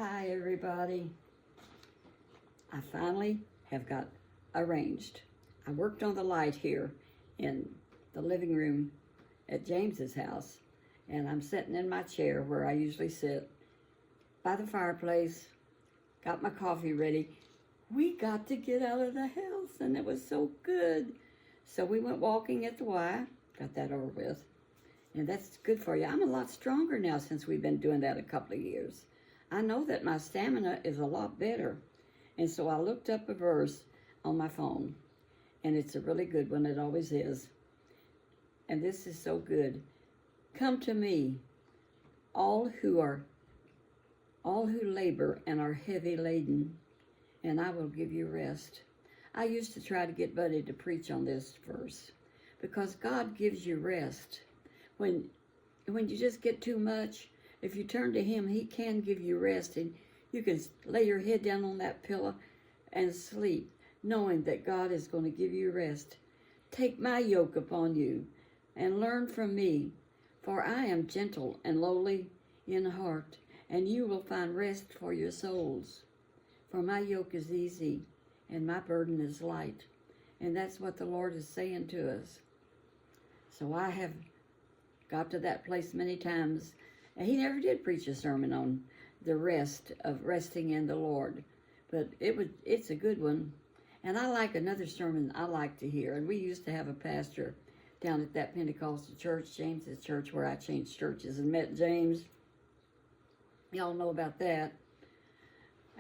Hi everybody. I finally have got arranged. I worked on the light here in the living room at James's house, and I'm sitting in my chair where I usually sit by the fireplace, got my coffee ready. We got to get out of the house and it was so good. So we went walking at the Y, got that over with, and that's good for you. I'm a lot stronger now since we've been doing that a couple of years. I know that my stamina is a lot better. And so I looked up a verse on my phone, and it's a really good one, it always is. And this is so good. Come to me, all who labor and are heavy laden, and I will give you rest. I used to try to get Buddy to preach on this verse because God gives you rest. When you just get too much, if you turn to Him, He can give you rest, and you can lay your head down on that pillow and sleep, knowing that God is going to give you rest. Take my yoke upon you and learn from me, for I am gentle and lowly in heart, and you will find rest for your souls. For my yoke is easy and my burden is light. And that's what the Lord is saying to us. So I have got to that place many times. And He never did preach a sermon on the rest of resting in the Lord, but it's a good one. And I like another sermon I like to hear. And we used to have a pastor down at that Pentecostal church, James's church, where I changed churches and met James. Y'all know about that.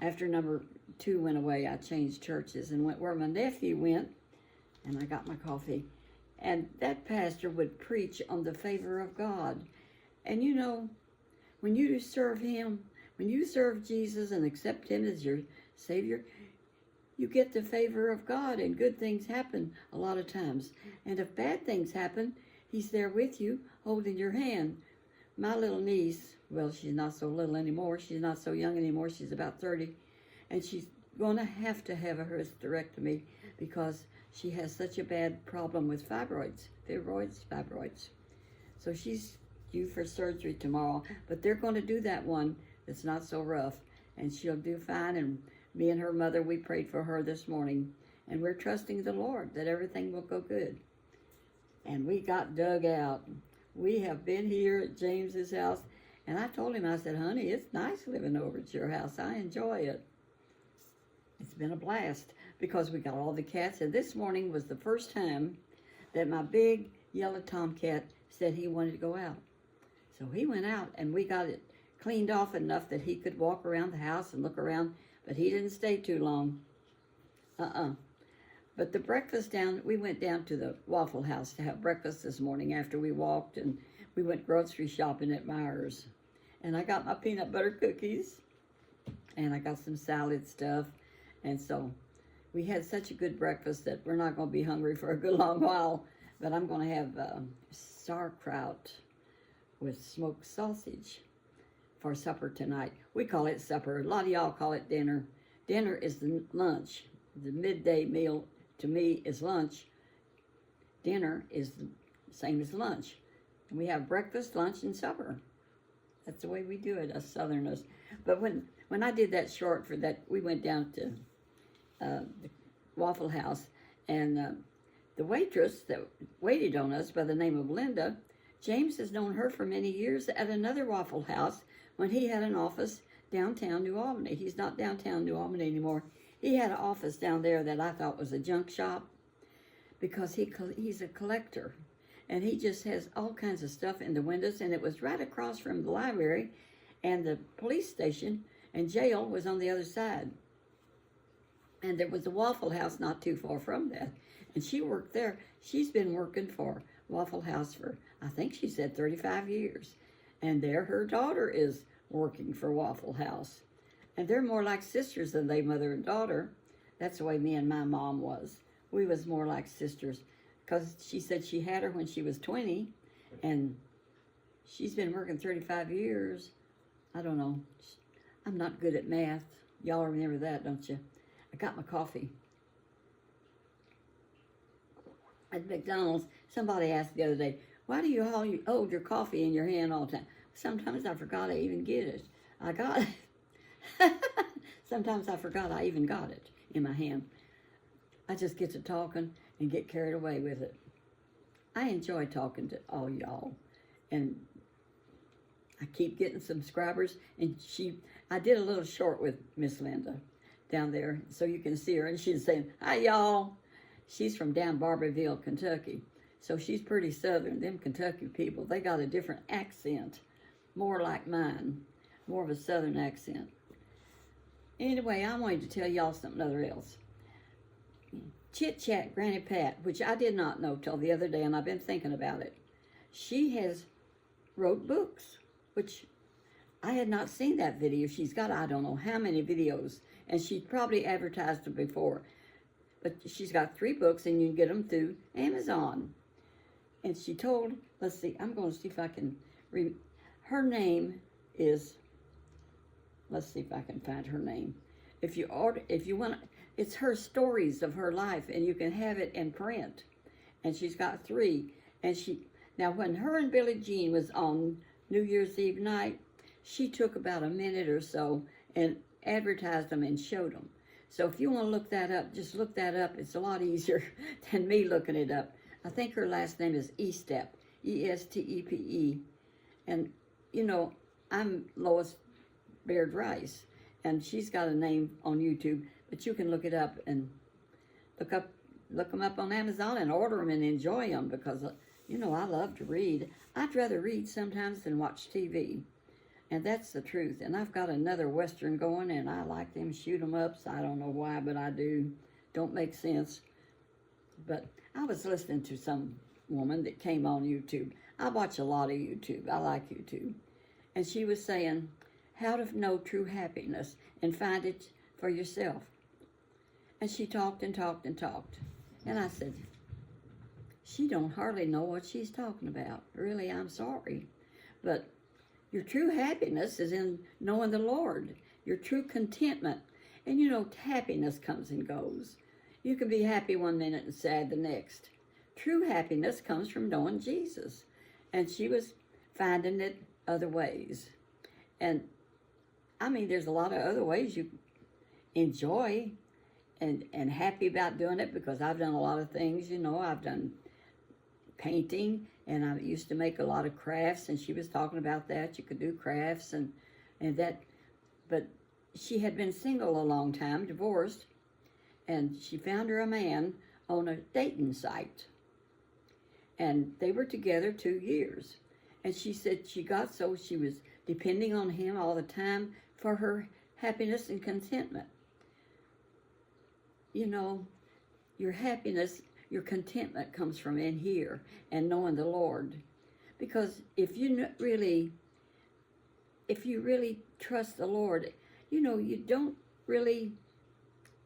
After number 2 went away, I changed churches and went where my nephew went, and I got my coffee. And that pastor would preach on the favor of God. And you know, when you serve Him, when you serve Jesus and accept Him as your Savior, you get the favor of God, and good things happen a lot of times. And if bad things happen, He's there with you, holding your hand. My little niece, well, she's not so little anymore. She's not so young anymore. She's about 30. And she's going to have a hysterectomy because she has such a bad problem with fibroids. So she's due for surgery tomorrow, but they're going to do that one that's not so rough, and she'll do fine. And me and her mother, we prayed for her this morning, and we're trusting the Lord that everything will go good. And we got dug out. We have been here at James's house, and I told him, I said, honey, it's nice living over at your house. I enjoy it. It's been a blast because we got all the cats, and this morning was the first time that my big yellow tomcat said he wanted to go out. So he went out, and we got it cleaned off enough that he could walk around the house and look around, but he didn't stay too long. But the breakfast we went down to the Waffle House to have breakfast this morning after we walked, and we went grocery shopping at Myers. And I got my peanut butter cookies, and I got some salad stuff. And so we had such a good breakfast that we're not going to be hungry for a good long while, but I'm going to have sauerkraut with smoked sausage for supper tonight. We call it supper. A lot of y'all call it dinner. Dinner is the lunch. The midday meal to me is lunch. Dinner is the same as lunch. We have breakfast, lunch, and supper. That's the way we do it, us Southerners. But when I did that short for that, we went down to the Waffle House, and the waitress that waited on us by the name of Linda, James has known her for many years at another Waffle House when he had an office downtown New Albany. He's not downtown New Albany anymore. He had an office down there that I thought was a junk shop because he's a collector. And he just has all kinds of stuff in the windows, and it was right across from the library, and the police station and jail was on the other side. And there was a Waffle House not too far from that. And she worked there. She's been working for Waffle House for, I think she said 35 years. And there her daughter is working for Waffle House. And they're more like sisters than they mother and daughter. That's the way me and my mom was. We was more like sisters. Because she said she had her when she was 20. And she's been working 35 years. I don't know. I'm not good at math. Y'all remember that, don't you? I got my coffee. At McDonald's, somebody asked the other day, why do you hold your coffee in your hand all the time? Sometimes I forgot I even get it. I got it. Sometimes I forgot I even got it in my hand. I just get to talking and get carried away with it. I enjoy talking to all y'all, and I keep getting subscribers. And I did a little short with Miss Linda down there, so you can see her. And she's saying, "Hi, y'all." She's from down Barberville, Kentucky, so she's pretty southern. Them Kentucky people, they got a different accent, more like mine, more of a southern accent. Anyway, I wanted to tell y'all something else. Chit Chat Granny Pat, which I did not know till the other day, and I've been thinking about it. She has wrote books, which I had not seen that video. She's got I don't know how many videos, and she probably advertised them before. But she's got 3 books, and you can get them through Amazon. And she told, let's see, I'm going to see if I can her name is, let's see if I can find her name. If you want, it's her stories of her life, and you can have it in print. And she's got 3. And now when her and Billie Jean was on New Year's Eve night, she took about a minute or so and advertised them and showed them. So if you want to look that up, just look that up. It's a lot easier than me looking it up. I think her last name is Estep, Estepe. And, you know, I'm Lois Baird-Rice, and she's got a name on YouTube, but you can look it up and look them up on Amazon and order them and enjoy them, because, you know, I love to read. I'd rather read sometimes than watch TV. And that's the truth. And I've got another Western going, and I like them shoot 'em ups. I don't know why, but I do. Don't make sense. But I was listening to some woman that came on YouTube. I watch a lot of YouTube. I like YouTube. And she was saying how to know true happiness and find it for yourself. And she talked and talked and talked. And I said, she don't hardly know what she's talking about. Really, I'm sorry. But your true happiness is in knowing the Lord. Your true contentment. And you know, happiness comes and goes. You can be happy one minute and sad the next. True happiness comes from knowing Jesus. And she was finding it other ways. And I mean, there's a lot of other ways you enjoy and happy about doing it, because I've done a lot of things. You know, I've done painting, and I used to make a lot of crafts, and she was talking about that. You could do crafts and that, but she had been single a long time, divorced, and she found her a man on a dating site, and they were together 2 years, and she said she got so she was depending on him all the time for her happiness and contentment. You know, your happiness, your contentment comes from in here and knowing the Lord. Because if you really trust the Lord, you know, you don't really,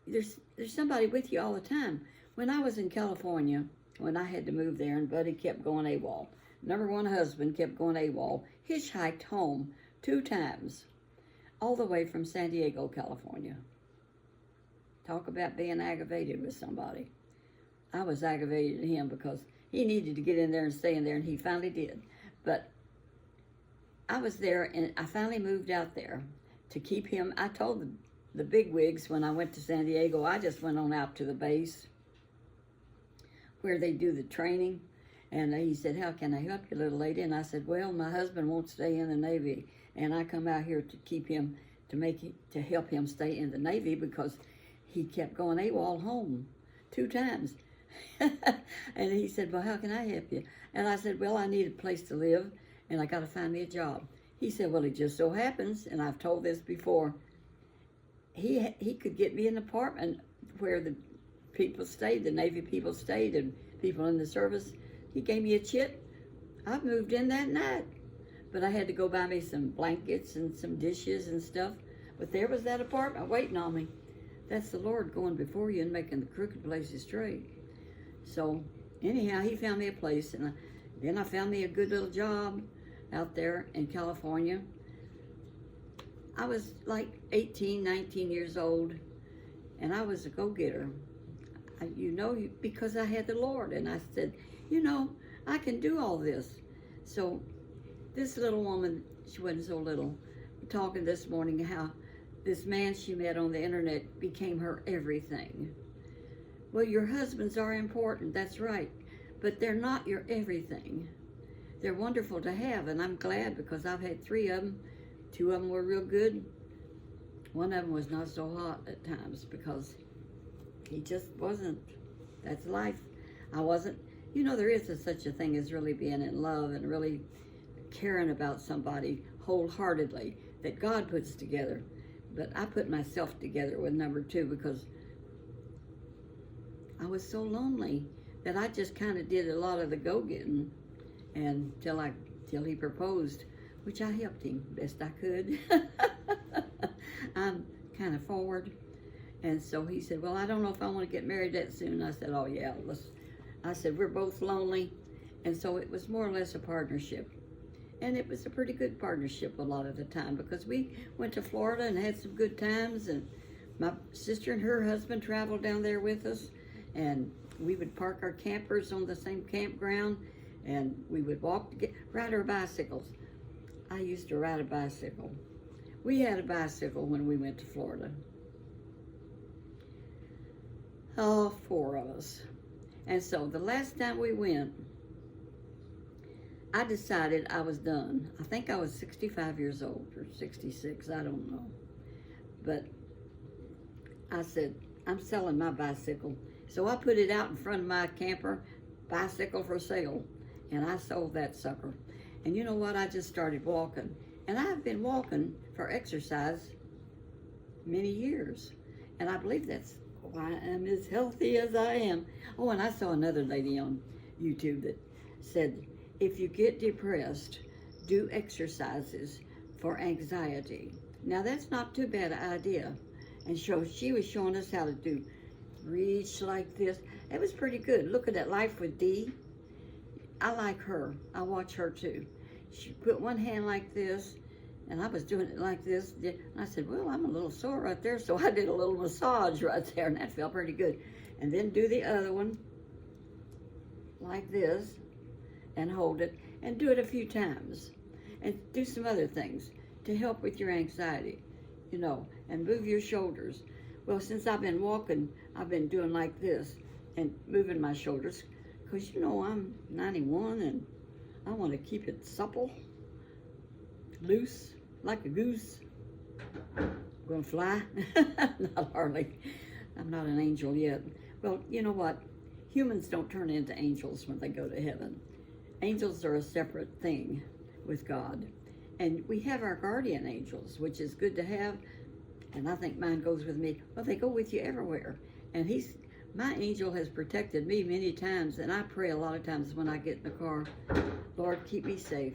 there's somebody with you all the time. When I was in California, when I had to move there, and Buddy kept going AWOL, number one husband kept going AWOL, hitchhiked home 2 times, all the way from San Diego, California. Talk about being aggravated with somebody. I was aggravated at him because he needed to get in there and stay in there, and he finally did. But I was there, and I finally moved out there to keep him. I told the bigwigs when I went to San Diego, I just went on out to the base where they do the training. And he said, "How can I help you, little lady?" And I said, "Well, my husband won't stay in the Navy, and I come out here to keep him, to help him stay in the Navy, because he kept going AWOL home 2 times. And he said, "Well, how can I help you?" And I said, "Well, I need a place to live, and I got to find me a job." He said, "Well, it just so happens," and I've told this before, he could get me an apartment where the people stayed, the Navy people stayed, and people in the service. He gave me a chit. I moved in that night. But I had to go buy me some blankets and some dishes and stuff. But there was that apartment waiting on me. That's the Lord going before you and making the crooked places straight. So anyhow, he found me a place, and then I found me a good little job out there in California. I was like 18, 19 years old, and I was a go-getter. You know, because I had the Lord, and I said, you know, I can do all this. So this little woman, she wasn't so little, talking this morning how this man she met on the internet became her everything. Well, your husbands are important, that's right, but they're not your everything. They're wonderful to have, and I'm glad because I've had 3 of them. 2 of them were real good. One of them was not so hot at times because he just wasn't. That's life. I wasn't. You know, there is such a thing as really being in love and really caring about somebody wholeheartedly that God puts together. But I put myself together with number 2 because I was so lonely that I just kind of did a lot of the go-getting until he proposed, which I helped him best I could. I'm kind of forward. And so he said, well, I don't know if I want to get married that soon. I said, oh yeah, I said, we're both lonely. And so it was more or less a partnership. And it was a pretty good partnership a lot of the time because we went to Florida and had some good times. And my sister and her husband traveled down there with us. And we would park our campers on the same campground. And we would ride our bicycles. I used to ride a bicycle. We had a bicycle when we went to Florida. All 4 of us. And so the last time we went, I decided I was done. I think I was 65 years old or 66, I don't know. But I said, I'm selling my bicycle. So I put it out in front of my camper, bicycle for sale. And I sold that sucker. And you know what? I just started walking. And I've been walking for exercise many years. And I believe that's why I'm as healthy as I am. Oh, and I saw another lady on YouTube that said, if you get depressed, do exercises for anxiety. Now, that's not too bad an idea. And so she was showing us how to do reach like this. It was pretty good. Look at that Life with Dee. I like her. I watch her too. She put one hand like this, and I was doing it like this. And I said, well, I'm a little sore right there, so I did a little massage right there, and that felt pretty good. And then do the other one like this, and hold it, and do it a few times. And do some other things to help with your anxiety, you know, and move your shoulders. Well, since I've been walking, I've been doing like this, and moving my shoulders, because, you know, I'm 91, and I want to keep it supple, loose, like a goose. Gonna fly? Not hardly. I'm not an angel yet. Well, you know what? Humans don't turn into angels when they go to heaven. Angels are a separate thing with God. And we have our guardian angels, which is good to have. And I think mine goes with me. Well, they go with you everywhere. And my angel has protected me many times, and I pray a lot of times when I get in the car, Lord, keep me safe.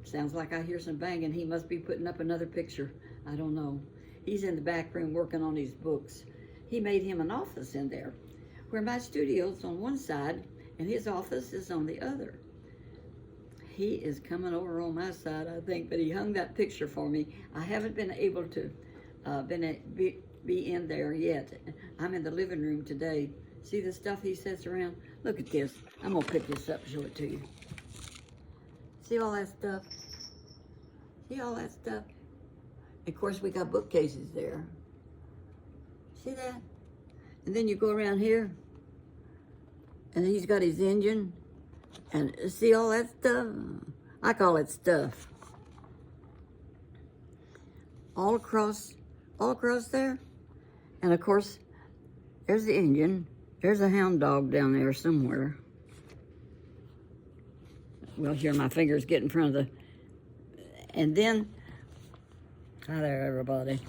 Sounds like I hear some banging. He must be putting up another picture. I don't know. He's in the back room working on his books. He made him an office in there, where my studio's on one side, and his office is on the other. He is coming over on my side, I think, but he hung that picture for me. I haven't been able to be in there yet. I'm in the living room today. See the stuff he sets around? Look at this. I'm gonna pick this up and show it to you. See all that stuff? See all that stuff? Of course, we got bookcases there. See that? And then you go around here, and he's got his engine, and see all that stuff? I call it stuff. All across there. And of course, there's the engine. There's a hound dog down there somewhere. Well, here my fingers get in front of and then, hi there, everybody.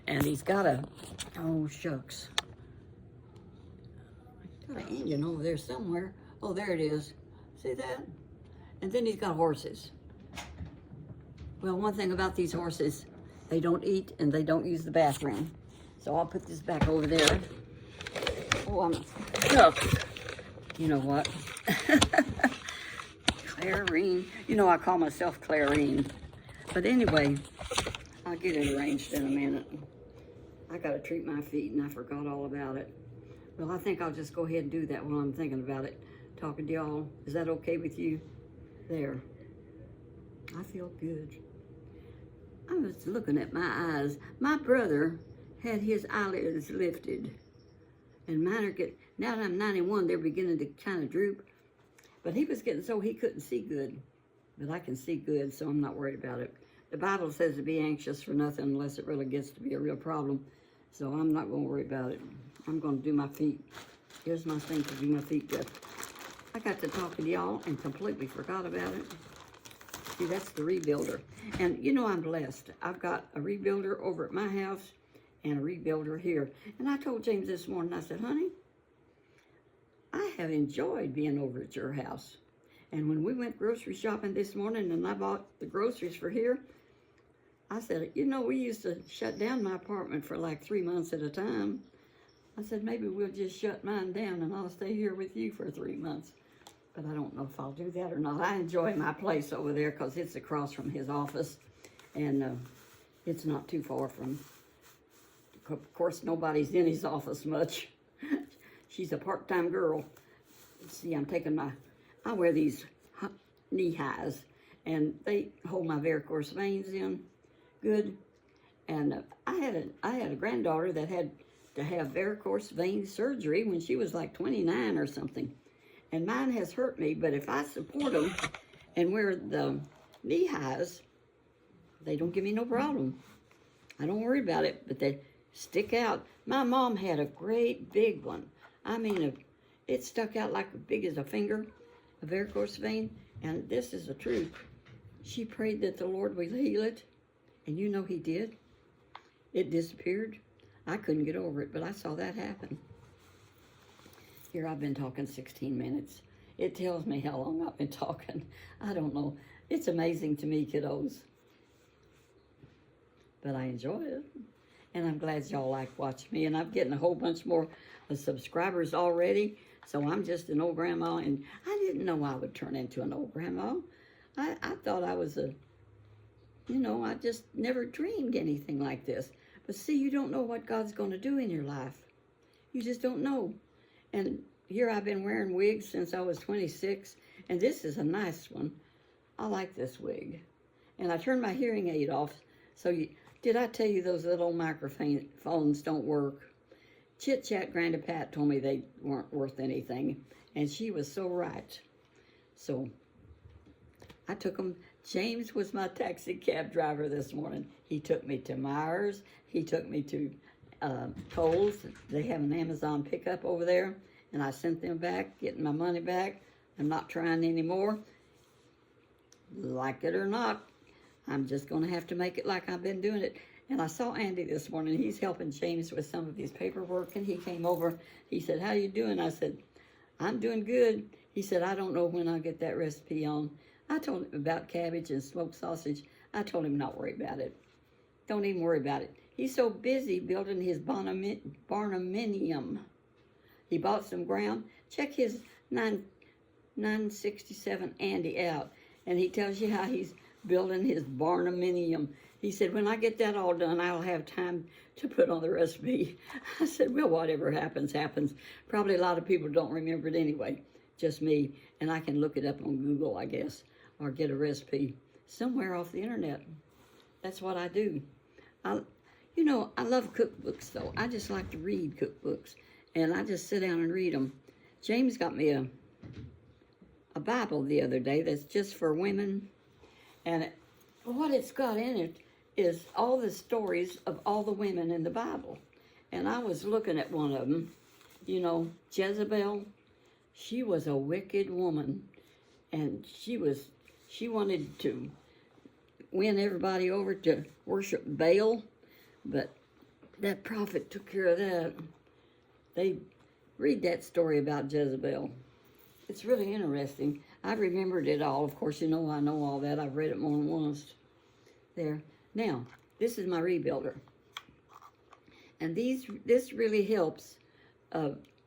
And he's got oh shucks. Got an engine over there somewhere. Oh, there it is. See that? And then he's got horses. Well, one thing about these horses, they don't eat and they don't use the bathroom. So I'll put this back over there. Oh, I'm stuck. You know what? Clarine. You know, I call myself Clarine. But anyway, I'll get it arranged in a minute. I got to treat my feet, and I forgot all about it. Well, I think I'll just go ahead and do that while I'm thinking about it. Talking to y'all. Is that okay with you? There. I feel good. I was looking at my eyes. My brother had his eyelids lifted. And mine are getting, now that I'm 91, they're beginning to kind of droop. But he was getting so he couldn't see good. But I can see good, so I'm not worried about it. The Bible says to be anxious for nothing unless it really gets to be a real problem. So I'm not going to worry about it. I'm going to do my feet. Here's my thing to do my feet with. I got to talking to y'all and completely forgot about it. See, that's the rebuilder. And you know I'm blessed. I've got a rebuilder over at my house and a rebuilder here. And I told James this morning, I said, honey, I have enjoyed being over at your house. And when we went grocery shopping this morning and I bought the groceries for here, I said, you know, we used to shut down my apartment for like 3 months at a time. I said, maybe we'll just shut mine down and I'll stay here with you for 3 months. But I don't know if I'll do that or not. I enjoy my place over there because it's across from his office. And it's not too far from, of course, nobody's in his office much. She's a part-time girl. See, I wear these knee highs. And they hold my varicose veins in good. And I had a granddaughter that had to have varicose vein surgery when she was like 29 or something. And mine has hurt me, but if I support them and wear the knee highs, they don't give me no problem. I don't worry about it, but they stick out. My mom had a great big one. I mean, it stuck out like as big as a finger, a varicose vein, and this is the truth. She prayed that the Lord would heal it, and you know he did. It disappeared. I couldn't get over it, but I saw that happen. Here I've been talking 16 minutes. It tells me how long I've been talking. I don't know. It's amazing to me, kiddos. But I enjoy it. And I'm glad y'all like watching me. And I'm getting a whole bunch more subscribers already. So I'm just an old grandma. And I didn't know I would turn into an old grandma. I thought I was I just never dreamed anything like this. But see, you don't know what God's going to do in your life. You just don't know. And here I've been wearing wigs since I was 26. And this is a nice one. I like this wig. And I turned my hearing aid off. So did I tell you those little microphones don't work? Chit Chat Grandpa Pat told me they weren't worth anything. And she was so right. So I took them. James was my taxi cab driver this morning. He took me to Myers. He took me to Kohl's. They have an Amazon pickup over there. And I sent them back, getting my money back. I'm not trying anymore. Like it or not, I'm just going to have to make it like I've been doing it. And I saw Andy this morning. He's helping James with some of his paperwork. And he came over. He said, how you doing? I said, I'm doing good. He said, I don't know when I'll get that recipe on. I told him about cabbage and smoked sausage. I told him not worry about it. Don't even worry about it. He's so busy building his barnuminium. He bought some ground. Check his 967 Andy out. And he tells you how he's building his barnuminium. He said, when I get that all done, I'll have time to put on the recipe. I said, well, whatever happens, happens. Probably a lot of people don't remember it anyway. Just me. And I can look it up on Google, I guess, or get a recipe somewhere off the internet. That's what I do. I love cookbooks, though. I just like to read cookbooks. And I just sit down and read them. James got me a Bible the other day that's just for women. And what it's got in it is all the stories of all the women in the Bible. And I was looking at one of them. You know, Jezebel, she was a wicked woman. And she wanted to win everybody over to worship Baal. But that prophet took care of that. They read that story about Jezebel. It's really interesting. I remembered it all. Of course, I know all that. I've read it more than once. There. Now, this is my rebuilder. And this really helps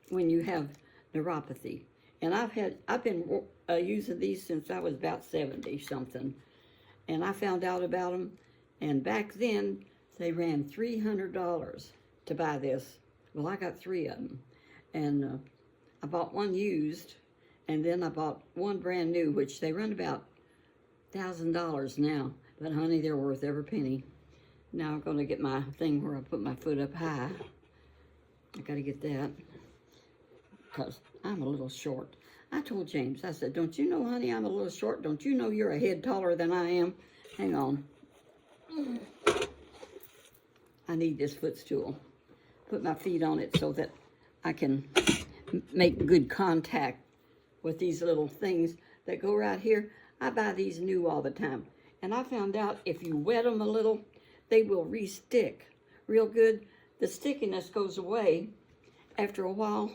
when you have neuropathy. And I've been using these since I was about 70 something. And I found out about them. And back then, they ran $300 to buy this. Well, I got 3 of them. And I bought one used. And then I bought one brand new, which they run about $1,000 now. But honey, they're worth every penny. Now I'm going to get my thing where I put my foot up high. I got to get that because I'm a little short. I told James, I said, don't you know, honey, I'm a little short? Don't you know you're a head taller than I am? Hang on. I need this footstool. Put my feet on it so that I can make good contact with these little things that go right here. I buy these new all the time. And I found out if you wet them a little, they will re-stick real good. The stickiness goes away after a while,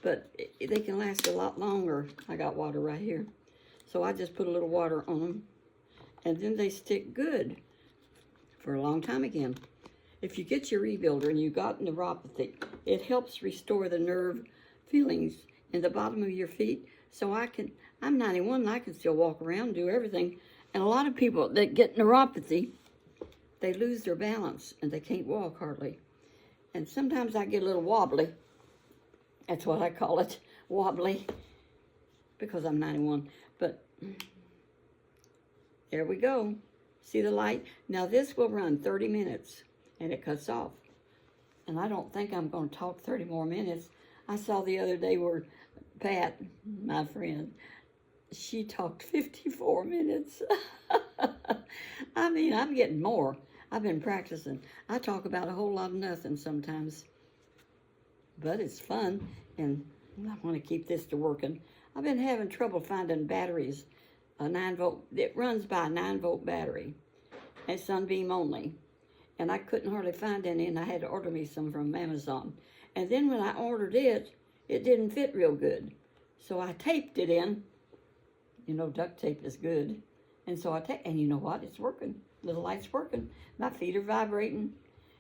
but they can last a lot longer. I got water right here. So I just put a little water on them, and then they stick good for a long time again. If you get your rebuilder and you got neuropathy, it helps restore the nerve feelings in the bottom of your feet. So I'm 91 and I can still walk around, do everything. And a lot of people that get neuropathy, they lose their balance and they can't walk hardly. And sometimes I get a little wobbly. That's what I call it, wobbly, because I'm 91. But there we go. See the light? Now this will run 30 minutes and it cuts off. And I don't think I'm going to talk 30 more minutes. I saw the other day where Pat, my friend, she talked 54 minutes. I mean, I'm getting more. I've been practicing. I talk about a whole lot of nothing sometimes. But it's fun, and I want to keep this to working. I've been having trouble finding batteries. A 9-volt, it runs by a 9-volt battery. It's Sunbeam only. And I couldn't hardly find any, and I had to order me some from Amazon. And then when I ordered it, it didn't fit real good. So I taped it in. You know, duct tape is good. And so and you know what? It's working. The light's working. My feet are vibrating.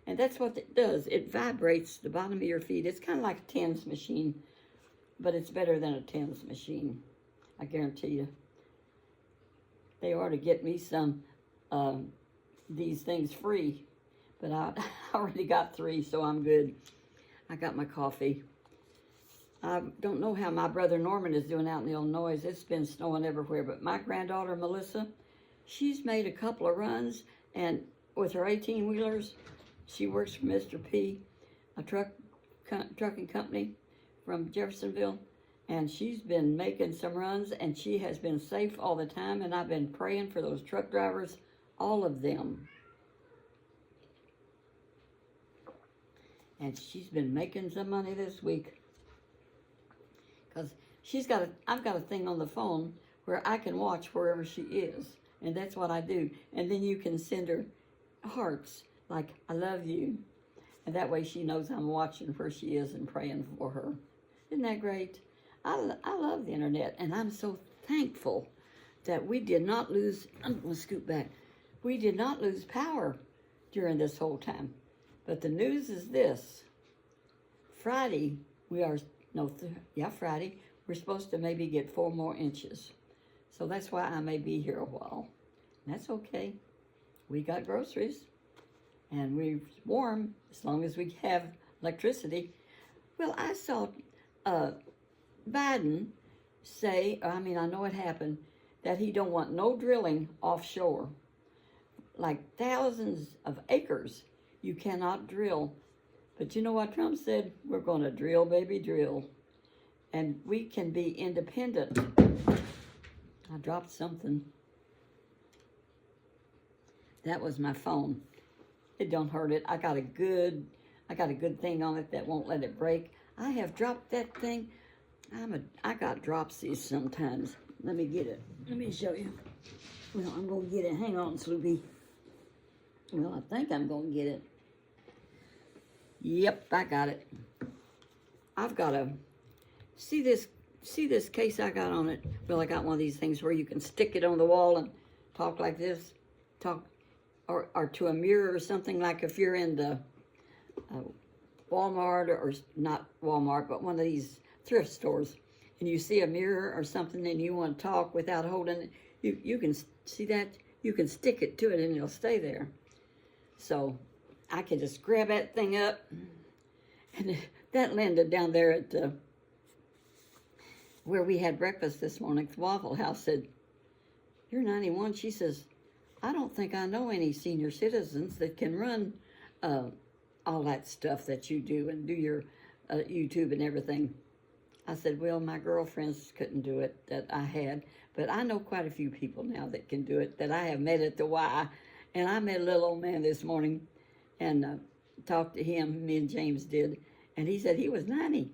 And that's what it does. It vibrates the bottom of your feet. It's kind of like a TENS machine, but it's better than a TENS machine. I guarantee you. They ought to get me some these things free, but I already got 3, so I'm good. I got my coffee. I don't know how my brother Norman is doing out in Illinois. It's been snowing everywhere, but my granddaughter Melissa, she's made a couple of runs, and with her 18-wheelers, she works for Mr. P, a trucking company from Jeffersonville, and she's been making some runs, and she has been safe all the time, and I've been praying for those truck drivers, all of them. And she's been making some money this week. Because I've got a thing on the phone where I can watch wherever she is. And that's what I do. And then you can send her hearts, like, I love you. And that way she knows I'm watching where she is and praying for her. Isn't that great? I love the internet. And I'm so thankful that we did not lose, I'm going to scoot back. We did not lose power during this whole time. But the news is this. Friday, Friday, we're supposed to maybe get 4 more inches. So that's why I may be here a while. That's okay. We got groceries, and we're warm as long as we have electricity. Well, I saw Biden say, I know it happened, that he don't want no drilling offshore. Like thousands of acres, you cannot drill. But you know what Trump said? We're going to drill, baby, drill. And we can be independent. I dropped something. That was my phone. It don't hurt it. I got a good thing on it that won't let it break. I have dropped that thing. I got dropsies sometimes. Let me get it. Let me show you. Well, I'm going to get it. Hang on, Sloopy. Well, I think I'm going to get it. Yep, I got it. I've got a, see this case I got on it? Well, I got one of these things where you can stick it on the wall and talk like this. Or to a mirror or something, like if you're in the Walmart, or not Walmart, but one of these thrift stores, and you see a mirror or something and you want to talk without holding it, you can see that, you can stick it to it and it'll stay there. So I can just grab that thing up. And that Linda down there at where we had breakfast this morning, the Waffle House, said, "You're 91. She says, I don't think I know any senior citizens that can run uh, all that stuff that you do and do your YouTube and everything. I said, well, my girlfriends couldn't do it that I had, but I know quite a few people now that can do it that I have met at the Y. And I met a little old man this morning and talked to him, me and James did, and he said he was 90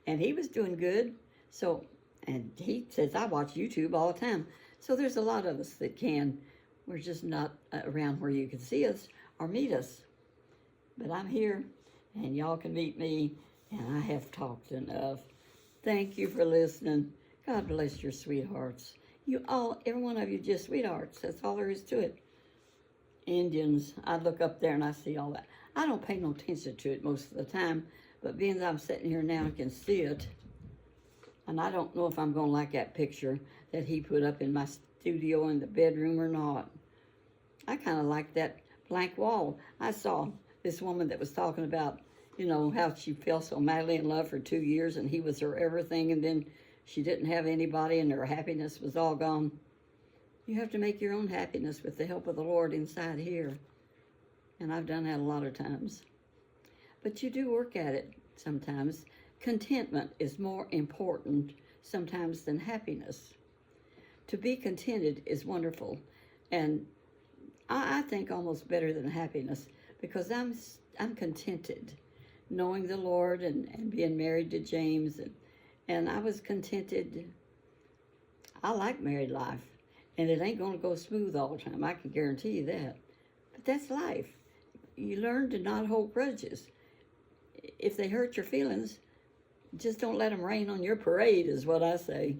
and he was doing good. So, and he says, I watch YouTube all the time. So there's a lot of us that can. We're just not around where you can see us or meet us. But I'm here, and y'all can meet me, and I have talked enough. Thank you for listening. God bless your sweethearts. You all, every one of you, just sweethearts. That's all there is to it. Indians, I look up there and I see all that. I don't pay no attention to it most of the time, but being that I'm sitting here now and can see it, and I don't know if I'm going to like that picture that he put up in my studio in the bedroom or not. I kind of like that blank wall. I saw this woman that was talking about, you know, how she fell so madly in love for 2 years and he was her everything, and then she didn't have anybody and her happiness was all gone. You have to make your own happiness with the help of the Lord inside here. And I've done that a lot of times. But you do work at it sometimes. Contentment is more important sometimes than happiness. To be contented is wonderful. And I think almost better than happiness, because I'm contented knowing the Lord and being married to James. And I was contented. I like married life. And it ain't going to go smooth all the time. I can guarantee you that. But that's life. You learn to not hold grudges. If they hurt your feelings, just don't let them rain on your parade, is what I say.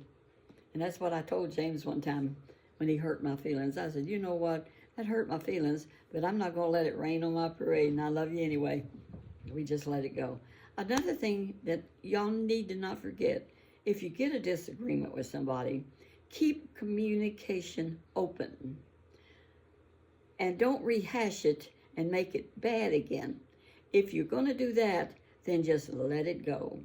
And that's what I told James one time when he hurt my feelings. I said, you know what? That hurt my feelings, but I'm not going to let it rain on my parade, and I love you anyway. We just let it go. Another thing that y'all need to not forget, if you get a disagreement with somebody, keep communication open. And don't rehash it and make it bad again. If you're going to do that, then just let it go.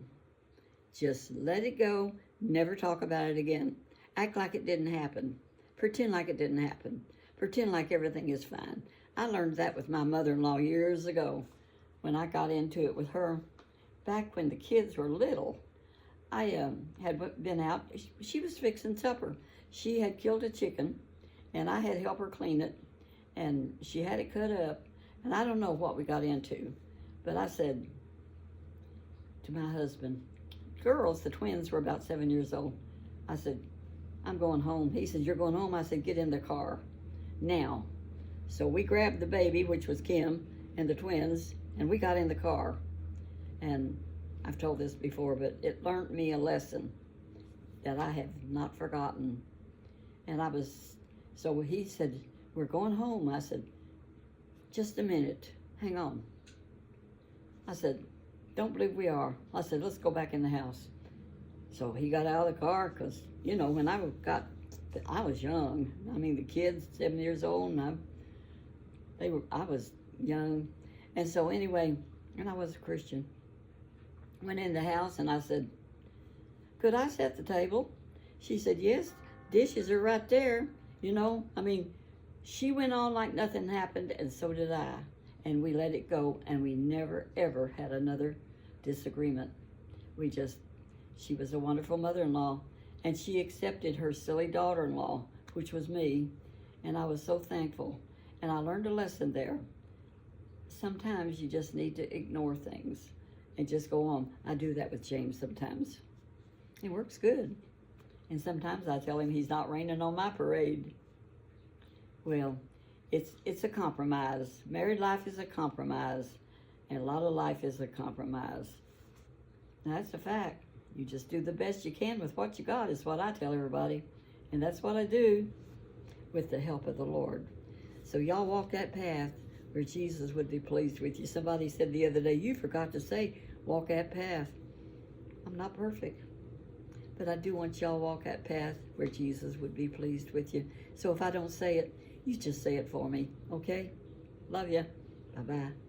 Just let it go. Never talk about it again. Act like it didn't happen. Pretend like it didn't happen. Pretend like everything is fine. I learned that with my mother-in-law years ago when I got into it with her. Back when the kids were little, I had been out. She was fixing supper. She had killed a chicken, and I had helped her clean it, and she had it cut up, and I don't know what we got into, but I said to my husband, girls, the twins were about 7 years old, I said, I'm going home. He said, you're going home? I said, get in the car now. So we grabbed the baby, which was Kim, and the twins, and we got in the car. And I've told this before, but it learned me a lesson that I have not forgotten. And so he said, we're going home. I said, just a minute, hang on. I said, don't believe we are. I said, let's go back in the house. So he got out of the car because, you know, when I was young. I mean, the kids, 7 years old, and I was young. And so anyway, and I was a Christian. Went in the house and I said, could I set the table? She said, yes, dishes are right there. You know, I mean, she went on like nothing happened, and so did I. And we let it go, and we never, ever had another disagreement. She was a wonderful mother-in-law, and she accepted her silly daughter-in-law, which was me, and I was so thankful. And I learned a lesson there. Sometimes you just need to ignore things and just go on. I do that with James sometimes. It works good. And sometimes I tell him he's not raining on my parade. Well, it's a compromise. Married life is a compromise, and a lot of life is a compromise. And that's a fact. You just do the best you can with what you got, is what I tell everybody. And that's what I do with the help of the Lord. So y'all walk that path where Jesus would be pleased with you. Somebody said the other day, you forgot to say, walk that path. I'm not perfect, but I do want y'all walk that path where Jesus would be pleased with you. So if I don't say it, you just say it for me, okay? Love you. Bye-bye.